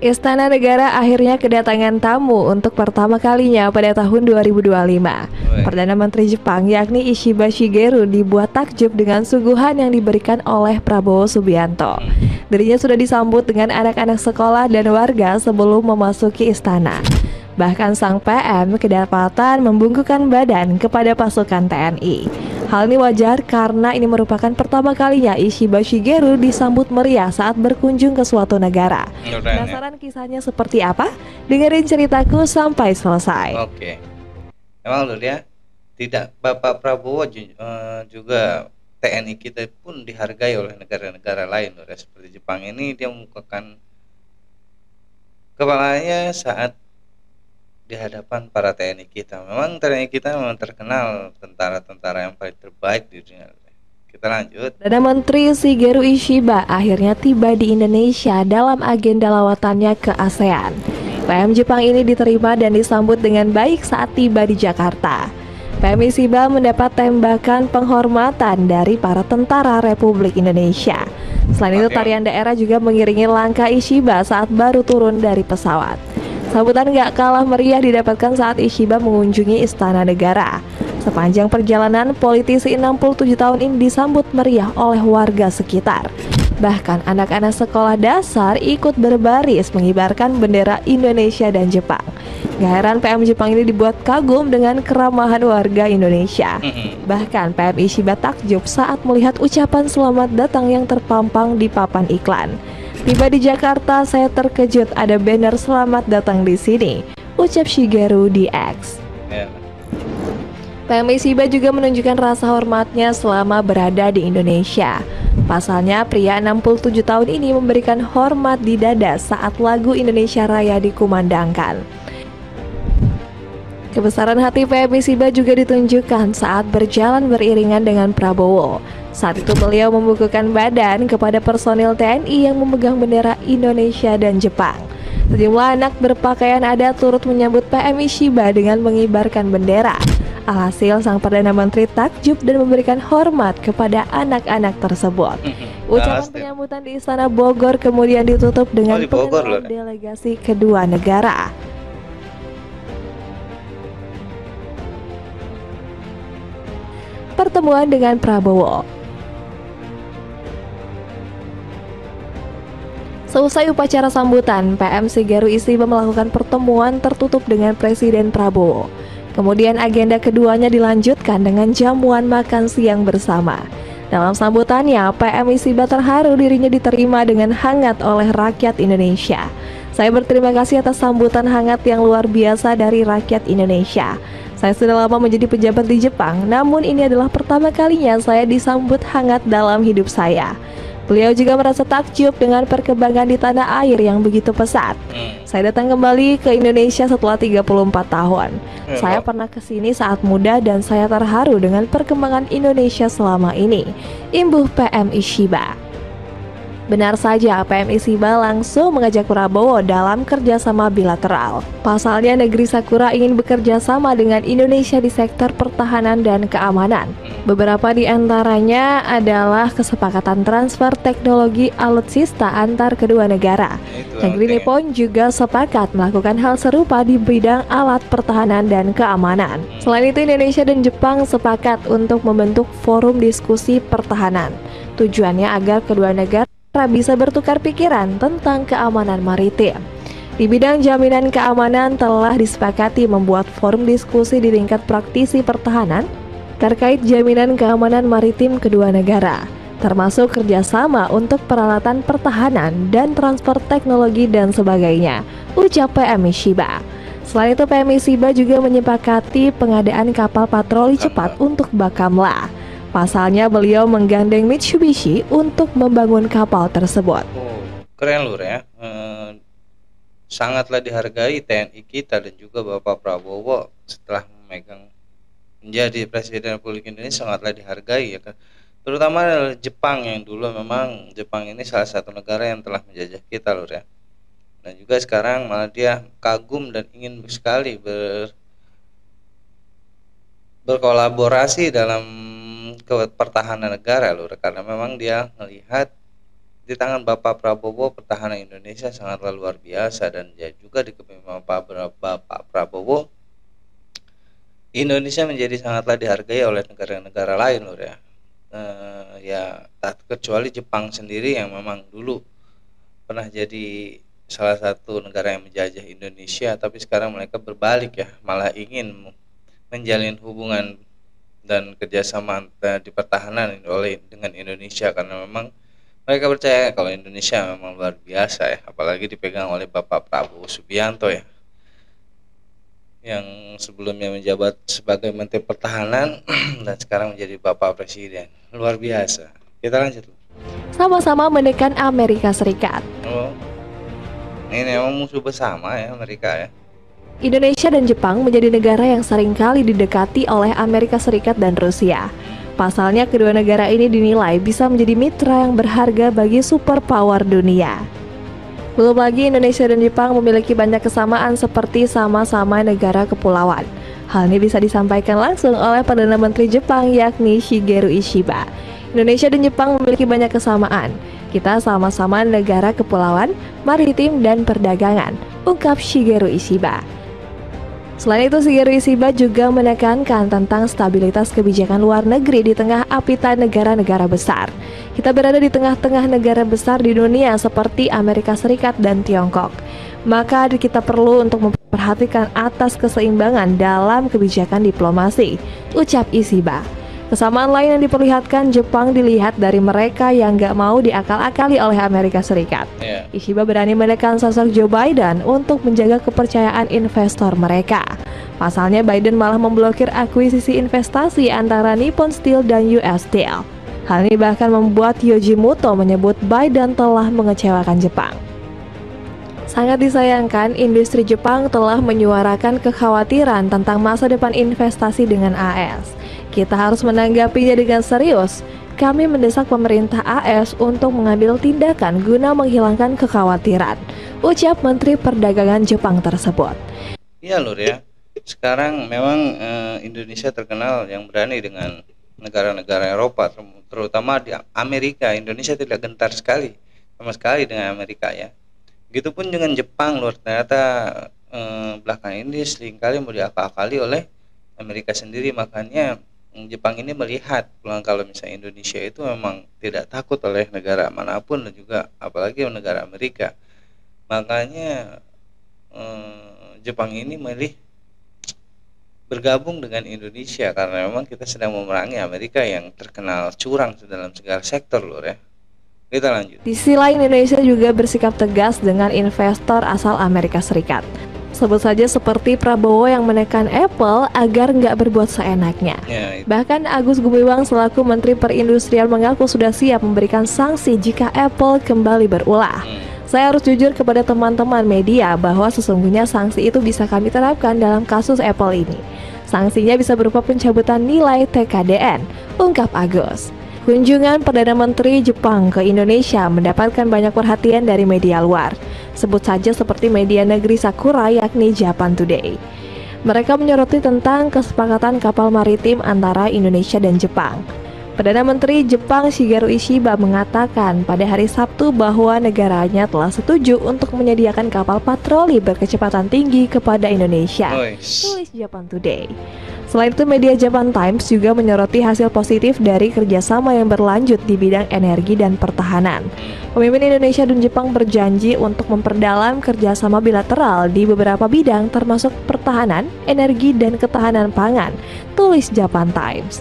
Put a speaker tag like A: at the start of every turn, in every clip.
A: Istana Negara akhirnya kedatangan tamu untuk pertama kalinya pada tahun 2025. Perdana Menteri Jepang yakni Ishiba Shigeru dibuat takjub dengan suguhan yang diberikan oleh Prabowo Subianto. Dirinya sudah disambut dengan anak-anak sekolah dan warga sebelum memasuki istana. Bahkan sang PM kedapatan membungkukkan badan kepada pasukan TNI. Hal ini wajar karena ini merupakan pertama kalinya Ishiba Shigeru disambut meriah saat berkunjung ke suatu negara. Penasaran kisahnya seperti apa? Dengerin ceritaku sampai selesai.
B: Oke. Emang loh ya, tidak Bapak Prabowo juga TNI kita pun dihargai oleh negara-negara lain loh ya. Seperti Jepang ini dia membukakan kepalanya saat di hadapan para TNI kita. Memang TNI kita memang terkenal tentara-tentara yang paling terbaik di dunia. Kita lanjut.
A: Perdana Menteri Shigeru Ishiba akhirnya tiba di Indonesia dalam agenda lawatannya ke ASEAN. PM Jepang ini diterima dan disambut dengan baik saat tiba di Jakarta. PM Ishiba mendapat tembakan penghormatan dari para tentara Republik Indonesia. Selain itu, tarian daerah juga mengiringi langkah Ishiba saat baru turun dari pesawat. Sambutan gak kalah meriah didapatkan saat Ishiba mengunjungi Istana Negara. Sepanjang perjalanan, politisi 67 tahun ini disambut meriah oleh warga sekitar. Bahkan anak-anak sekolah dasar ikut berbaris mengibarkan bendera Indonesia dan Jepang. Gak heran PM Jepang ini dibuat kagum dengan keramahan warga Indonesia. Bahkan PM Ishiba takjub saat melihat ucapan selamat datang yang terpampang di papan iklan. Tiba di Jakarta, saya terkejut ada banner selamat datang di sini, ucap Shigeru di X. PM Ishiba juga menunjukkan rasa hormatnya selama berada di Indonesia. Pasalnya, pria 67 tahun ini memberikan hormat di dada saat lagu Indonesia Raya dikumandangkan. Kebesaran hati PM Ishiba juga ditunjukkan saat berjalan beriringan dengan Prabowo. Saat itu beliau membukukan badan kepada personil TNI yang memegang bendera Indonesia dan Jepang. Sejumlah anak berpakaian adat turut menyambut PM Ishiba dengan mengibarkan bendera. Alhasil sang Perdana Menteri takjub dan memberikan hormat kepada anak-anak tersebut. Ucapan penyambutan di Istana Bogor kemudian ditutup dengan pengenalan delegasi kedua negara. Pertemuan dengan Prabowo. Selesai upacara sambutan, PM Shigeru Ishiba melakukan pertemuan tertutup dengan Presiden Prabowo. Kemudian agenda keduanya dilanjutkan dengan jamuan makan siang bersama. Dalam sambutannya, PM Ishiba terharu dirinya diterima dengan hangat oleh rakyat Indonesia. Saya berterima kasih atas sambutan hangat yang luar biasa dari rakyat Indonesia. Saya sudah lama menjadi pejabat di Jepang, namun ini adalah pertama kalinya saya disambut hangat dalam hidup saya. Beliau juga merasa takjub dengan perkembangan di tanah air yang begitu pesat. Saya datang kembali ke Indonesia setelah 34 tahun. Saya pernah ke sini saat muda dan saya terharu dengan perkembangan Indonesia selama ini, imbuh PM Ishiba. Benar saja, PM Ishiba langsung mengajak Prabowo dalam kerjasama bilateral. Pasalnya negeri Sakura ingin bekerja sama dengan Indonesia di sektor pertahanan dan keamanan. Beberapa di antaranya adalah kesepakatan transfer teknologi alutsista antar kedua negara. Negeri Nippon juga sepakat melakukan hal serupa di bidang alat pertahanan dan keamanan. Selain itu, Indonesia dan Jepang sepakat untuk membentuk forum diskusi pertahanan. Tujuannya agar kedua negara bisa bertukar pikiran tentang keamanan maritim. Di bidang jaminan keamanan telah disepakati membuat forum diskusi di tingkat praktisi pertahanan terkait jaminan keamanan maritim kedua negara, termasuk kerjasama untuk peralatan pertahanan dan transfer teknologi dan sebagainya, ucap PM Ishiba. Selain itu, PM Ishiba juga menyepakati pengadaan kapal patroli cepat untuk Bakamla. Pasalnya beliau menggandeng Mitsubishi untuk membangun kapal tersebut.
B: Keren lur ya. Sangatlah dihargai TNI kita dan juga Bapak Prabowo setelah menjadi Presiden Republik Indonesia, sangatlah dihargai ya kan. Terutama Jepang yang dulu memang Jepang ini salah satu negara yang telah menjajah kita lur ya. Dan juga sekarang malah dia kagum dan ingin sekali berkolaborasi dalam ke pertahanan negara loh, karena memang dia melihat di tangan Bapak Prabowo pertahanan Indonesia sangatlah luar biasa, dan ya juga di kepemimpinan Bapak Prabowo Indonesia menjadi sangatlah dihargai oleh negara-negara lain loh ya. Ya tak kecuali Jepang sendiri yang memang dulu pernah jadi salah satu negara yang menjajah Indonesia, tapi sekarang mereka berbalik ya, malah ingin menjalin hubungan dan kerjasama di pertahanan dengan Indonesia, karena memang mereka percaya kalau Indonesia memang luar biasa ya, apalagi dipegang oleh Bapak Prabowo Subianto ya, yang sebelumnya menjabat sebagai Menteri Pertahanan dan sekarang menjadi Bapak Presiden. Luar biasa. Kita lanjut.
A: Sama-sama menekan Amerika Serikat.
B: Oh, ini memang musuh bersama ya Amerika ya.
A: Indonesia dan Jepang menjadi negara yang seringkali didekati oleh Amerika Serikat dan Rusia. Pasalnya, kedua negara ini dinilai bisa menjadi mitra yang berharga bagi superpower dunia. Belum lagi Indonesia dan Jepang memiliki banyak kesamaan seperti sama-sama negara kepulauan. Hal ini bisa disampaikan langsung oleh Perdana Menteri Jepang yakni Shigeru Ishiba. Indonesia dan Jepang memiliki banyak kesamaan. Kita sama-sama negara kepulauan, maritim, dan perdagangan, ungkap Shigeru Ishiba. Selain itu, Shigeru Ishiba juga menekankan tentang stabilitas kebijakan luar negeri di tengah apitan negara-negara besar. Kita berada di tengah-tengah negara besar di dunia seperti Amerika Serikat dan Tiongkok. Maka kita perlu untuk memperhatikan atas keseimbangan dalam kebijakan diplomasi, ucap Ishiba. Kesamaan lain yang diperlihatkan Jepang dilihat dari mereka yang gak mau diakal-akali oleh Amerika Serikat. Ishiba berani menekan sosok Joe Biden untuk menjaga kepercayaan investor mereka. Pasalnya, Biden malah memblokir akuisisi investasi antara Nippon Steel dan US Steel. Hal ini bahkan membuat Yoshimoto menyebut Biden telah mengecewakan Jepang. Sangat disayangkan, industri Jepang telah menyuarakan kekhawatiran tentang masa depan investasi dengan AS. Kita harus menanggapinya dengan serius. Kami mendesak pemerintah AS untuk mengambil tindakan guna menghilangkan kekhawatiran, ucap Menteri Perdagangan Jepang tersebut.
B: Iya Lur ya, sekarang memang Indonesia terkenal yang berani dengan negara-negara Eropa, terutama di Amerika. Indonesia tidak gentar sama sekali dengan Amerika ya. Begitupun dengan Jepang Lur, ternyata belakangan ini seringkali mau diakal-akali oleh Amerika sendiri. Makanya Jepang ini melihat kalau misalnya Indonesia itu memang tidak takut oleh negara manapun, dan juga apalagi negara Amerika. Makanya Jepang ini memilih bergabung dengan Indonesia karena memang kita sedang memerangi Amerika yang terkenal curang dalam segala sektor Lur ya. Kita lanjut. Di
A: sisi lain, Indonesia juga bersikap tegas dengan investor asal Amerika Serikat. Sebut saja seperti Prabowo yang menekan Apple agar nggak berbuat seenaknya. Bahkan Agus Gumiwang selaku Menteri Perindustrian mengaku sudah siap memberikan sanksi jika Apple kembali berulah. Saya harus jujur kepada teman-teman media bahwa sesungguhnya sanksi itu bisa kami terapkan dalam kasus Apple ini. Sanksinya bisa berupa pencabutan nilai TKDN, ungkap Agus. Kunjungan Perdana Menteri Jepang ke Indonesia mendapatkan banyak perhatian dari media luar. Sebut saja seperti media negeri Sakura yakni Japan Today. Mereka menyoroti tentang kesepakatan kapal maritim antara Indonesia dan Jepang. Perdana Menteri Jepang Shigeru Ishiba mengatakan pada hari Sabtu bahwa negaranya telah setuju untuk menyediakan kapal patroli berkecepatan tinggi kepada Indonesia. Tulis Japan Today. Selain itu, media Japan Times juga menyoroti hasil positif dari kerjasama yang berlanjut di bidang energi dan pertahanan. Pemimpin Indonesia dan Jepang berjanji untuk memperdalam kerjasama bilateral di beberapa bidang termasuk pertahanan, energi, dan ketahanan pangan. Tulis Japan Times.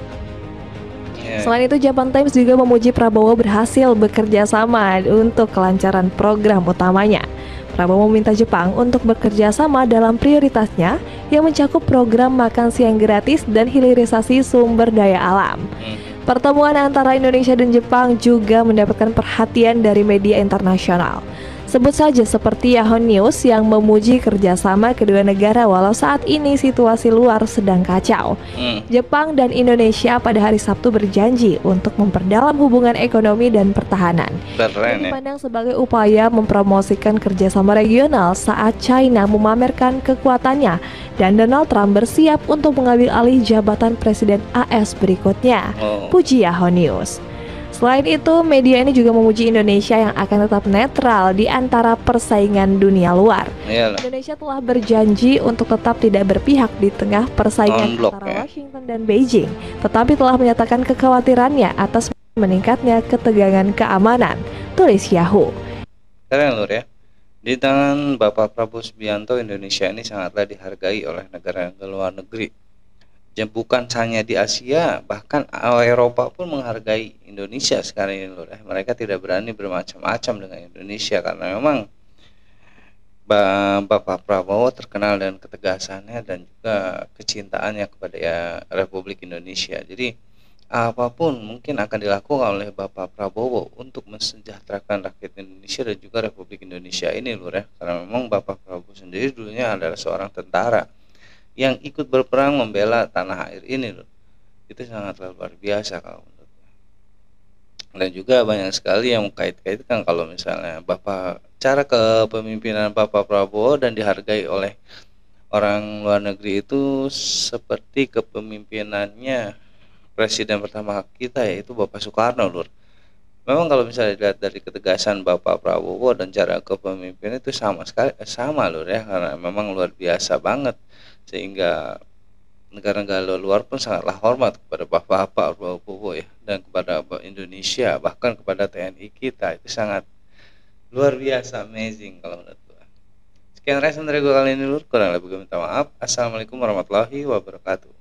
A: Selain itu, Japan Times juga memuji Prabowo berhasil bekerja sama untuk kelancaran program utamanya. Prabowo meminta Jepang untuk bekerja sama dalam prioritasnya yang mencakup program makan siang gratis dan hilirisasi sumber daya alam. Pertemuan antara Indonesia dan Jepang juga mendapatkan perhatian dari media internasional. Sebut saja seperti Yahoo News yang memuji kerjasama kedua negara walau saat ini situasi luar sedang kacau. Jepang dan Indonesia pada hari Sabtu berjanji untuk memperdalam hubungan ekonomi dan pertahanan. Dipandang sebagai upaya mempromosikan kerjasama regional saat China memamerkan kekuatannya dan Donald Trump bersiap untuk mengambil alih jabatan Presiden AS berikutnya. Puji Yahoo News. Selain itu, media ini juga memuji Indonesia yang akan tetap netral di antara persaingan dunia luar.
B: Iyalah,
A: Indonesia telah berjanji untuk tetap tidak berpihak di tengah persaingan
B: non-blok
A: antara
B: ya.
A: Washington dan Beijing, tetapi telah menyatakan kekhawatirannya atas meningkatnya ketegangan keamanan, tulis Yahoo.
B: Keren Lur ya. Di tangan Bapak Prabowo Subianto, Indonesia ini sangatlah dihargai oleh negara luar negeri. Bukan hanya di Asia, bahkan Eropa pun menghargai Indonesia sekarang ini Lur ya. Mereka tidak berani bermacam-macam dengan Indonesia karena memang Bapak Prabowo terkenal dengan ketegasannya dan juga kecintaannya kepada Republik Indonesia. Jadi apapun mungkin akan dilakukan oleh Bapak Prabowo untuk mensejahterakan rakyat Indonesia dan juga Republik Indonesia ini Lur ya. Karena memang Bapak Prabowo sendiri dulunya adalah seorang tentara yang ikut berperang membela tanah air ini loh. Itu sangatlah luar biasa kalau menurut saya. Dan juga banyak sekali yang kait-kaitkan kalau misalnya cara kepemimpinan Bapak Prabowo dan dihargai oleh orang luar negeri itu seperti kepemimpinannya presiden pertama kita yaitu Bapak Soekarno Lur. Memang kalau misalnya dilihat dari ketegasan Bapak Prabowo dan cara kepemimpinan itu sama Lur ya, karena memang luar biasa banget sehingga negara-negara luar pun sangatlah hormat kepada Bapak Prabowo ya, dan kepada Indonesia, bahkan kepada TNI kita. Itu sangat luar biasa, amazing kalau menurut gua. Sekian reaction dari gua kali ini Lur, kurang lebih minta maaf. Assalamualaikum warahmatullahi wabarakatuh.